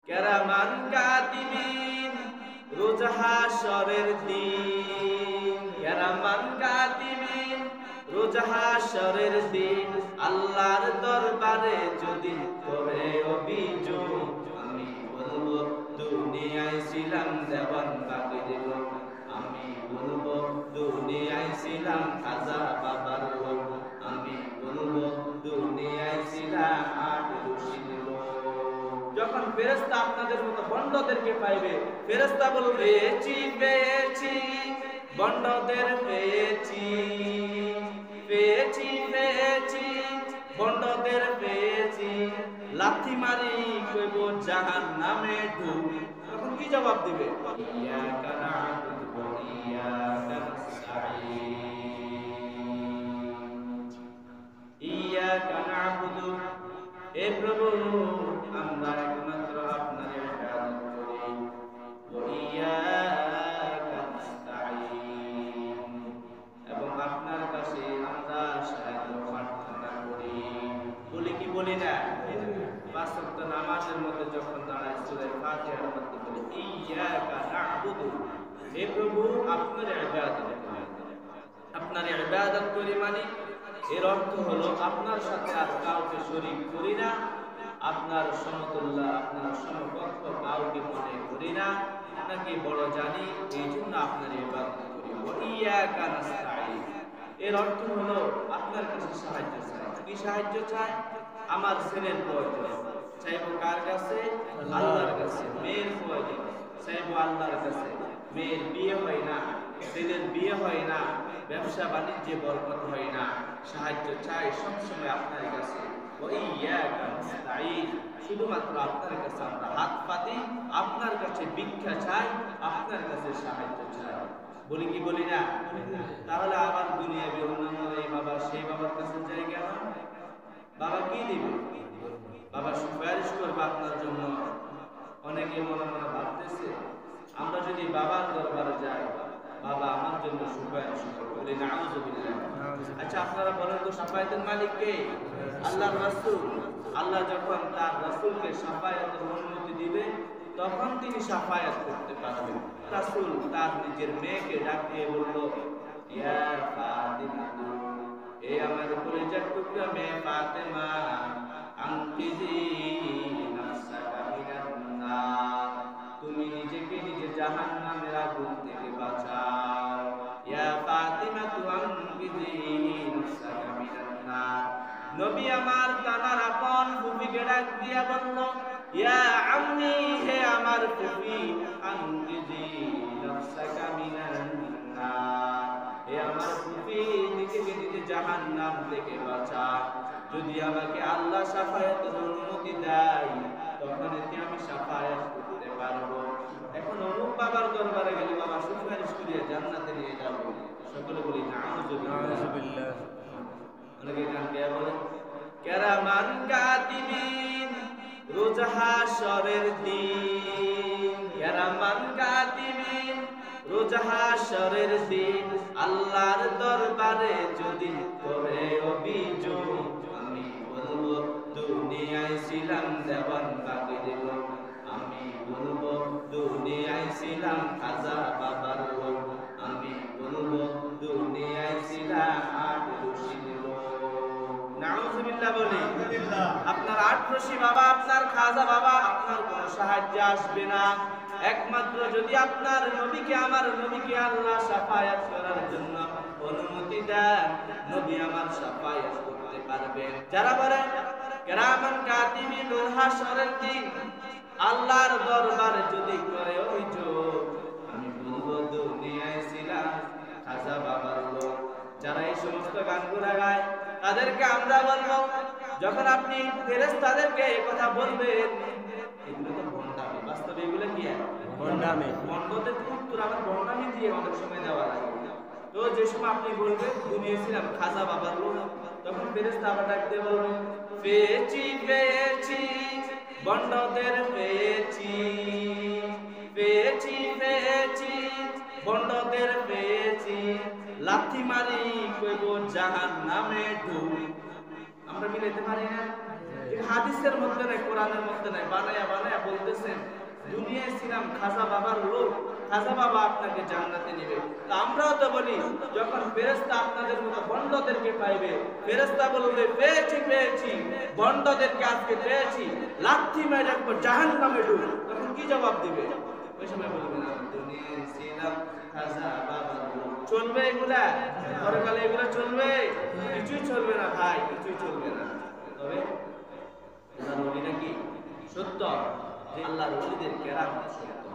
কেরামান কাতিবিন রোজ হাশরের দিন, কেরামান কাতিবিন রোজ হাশরের দিন, আল্লাহর দরবারে যদি করে অভিযোগ, আমি বলবো দুনিয়ায় ছিলাম দেওয়ান বাগির লোক, আমি বলবো দুনিয়ায় ছিলাম খাজা বাবার লোক, আমি বলবো দুনিয়ায় ছিলাম আটরশির লোক। যখন ফেরেশতা আপনাদের মতো বন্ডদেরকে পাইবে, ফেরেশতা বলবে পেয়েছি পেয়েছি বন্ডদের পেয়েছি, পেয়েছি পেয়েছি বন্ডদের পেয়েছি, লাথি মারি কইব জাহান্নামে ঢুক। তখন কি জবাব দিবে? ইয়াকা না'বুদু ওয়া ইয়াকা নাস্তাঈন, ইয়াকা না'বুদু, হে প্রভু আমরা একমাত্র আপনার ইবাদত করি, ওয়া ইয়াকা নাস্তাঈন, এবং আপনার কাছে আমরা সাহায্য প্রার্থনা করি। বলি কি বলি না? পাঁচ ওয়াক্ত নামাজের মধ্যে যখন দাঁড়ায় সূরা ফাতিহার মধ্যে বলি ইয়াকা না'বুদু, হে প্রভু আপনার ইবাদত করি, আপনার ইবাদত করি, মানে এর অর্থ হলো আপনার সাথে আর কাউকে শরীক করি না, আপনার সমতুল্য আপনার সমকক্ষ কাউকে মনে করি না, আপনাকে বড় জানি, এই জন্য আপনার ইবাদত করি। ওয়া ইয়াকা নাস্তাঈন, এর অর্থ হলো আপনার কাছে সাহায্য চাই। কি সাহায্য চাই? আমার ছেলের প্রয়োজন, চাইবো কার কাছে? আল্লাহর কাছে। মেয়ের প্রয়োজন, চাইবো আল্লাহর কাছে। মেয়ের বিয়ে হয় না, ছেলের বিয়ে হয় না, ব্যবসা বাণিজ্যে বরকত হয় না, সাহায্য চাই সবসময় আপনার কাছে। ওয়া ইয়াকা নাস্তাঈন, শুধুমাত্র আপনার কাছে আমরা হাত পাতি, আপনার কাছে ভিক্ষা চাই, আপনার কাছে সাহায্য চাই। বলি কি বলি না? তাহলে আবার দুনিয়াবি অন্যান্য এই বাবা সেই বাবার কাছে যাই কেন? বাবা কি দিবে? বাবা সুপারিশ করবে আপনার জন্য। অনেকে মনে মনে ভাবতেছে আমরা যদি বাবার দরবারে যাই, বাবা আমার জন্য সুপারিশ করবে। বলি নাউযুবিল্লাহ। আচ্ছা আপনারা বলেন তো শাফায়াতের মালিক কে? আল্লাহর রাসূল। আল্লাহ যখন তার রাসূলকে শাফায়াতের অনুমতি দিবে তখন তিনি শাফায়াত করতে পারবেন। রাসূল তার নিজের মেয়েকে ডাকিয়ে বলল, ইয়া ফাতিমা, এ আমার কলিজার টুকরা মেয়ে ফাতেমা, আনকিজি নাফসাকা মিনান নার, তুমি নিজেকে নিজে জাহান্নামের আগুন থেকে বাঁচাও। ইয়া ফাতিমা আনকিজি নাফসাকা মিনান নার। নবী আমার তানার আপন ফুফিকে ডাক দিয়া বলল, ইয়া আম্মি, হে আমার ফুফি, আনকিজি নাফসাকা মিনান নার, হে আমার ফুফি নিজেকে নিজে জাহান্নাম থেকে বাঁচা। যদি আমাকে আল্লাহ শাফায়াতের অনুমতি দেয় তখন এতে আমি শাফায়াত করতে পারবো। এখন অমুক বাবার দরবারে গেলে বাবা সুপারিশ করিয়া জান্নাতে নিয়ে যাবো। সকলে বলি নাউযুবিল্লাহ। অনেকে গান গেয়ে বলে কেরামান কাতিবিন রোজ হাশরের দিন, কেরামান কাতিবিন রোজ হাশরের দিন, আল্লাহর দরবারে যদি করে অভিযোগ, আমি বলবো দুনিয়ায় ছিলাম দেওয়ান বাগির লোক, আমি বলবো দুনিয়ায় ছিলাম খাজা বাবার লোক, আমি বলবো দুনিয়ায় ছিলাম আটরশির লোক। নাউযুবিল্লাহ বলি। আপনার আটরশি বাবা, আপনার খাজা বাবা আপনার কোনো সাহায্য আসবে না। একমাত্র যদি আপনার নবীকে, আমার নবীকে আল্লাহ শাফায়াত করার জন্য অনুমতি দেন, নবী আমার শাফায়াত করতে পারবেন। যারা বলেন কেরামান কাতিবিন রোজ হাশরের দিন আল্লাহর দরবারে যদি করে অভিযোগ, আমি বলবো দুনিয়ায় ছিলাম খাজা বাবার লোক। যারা এই সমস্ত গানগুলা গায় তাদেরকে আমরা বলবো, যখন আপনি ফেরেশতাদেরকে এই কথা বলবেন, এগুলো তো ভণ্ডামি। বাস্তবে এগুলো কি? ভণ্ডামি। ভণ্ডদের উত্তর আবার ভণ্ডামি দিয়ে অনেক সময় দেওয়া লাগে। তো যে সময় আপনি বলবেন দুনিয়ায় ছিলাম খাজা বাবার লোক, তখন ফেরেশতা আবার ডাক দিয়ে বলবেন, পেয়েছি পেয়েছি ভণ্ডদের পেয়েছি, পেয়েছি পেয়েছি ভণ্ডদের পেয়েছি, লাথি মারি কইব জাহান্নামে ঢুক। আমরা মিলাইতে পারি না? হাদিসের মধ্যে নাই, কোরআনের মধ্যে নাই, বানায়া বানায়া বলতেছেন দুনিয়ায় ছিলাম খাজা বাবার লোক, খাজা বাবা আপনাকে জান্নাতে নেবে। তা আমরাও তো বলি, যখন ফেরেশতা আপনাদের মতো বন্ডদেরকে পাইবে, ফেরেশতা বলবে পেয়েছি পেয়েছি, বন্ডদেরকে আজকে পেয়েছি, লাথি মেরে একবার জাহান্নামে ঢুক, তখন কি জবাব দিবে? ওই সময় বলবে না দুনিয়ায় ছিলাম খাজা বাবার লোক। চলবে এগুলা? পরকালে এগুলা চলবে? কিছুই চলবে না ভাই, কিছুই চলবে না। তবে আল্লাহর ওলিরা কি সত্য, যে আল্লাহর ওলিদের কেরামত সত্য।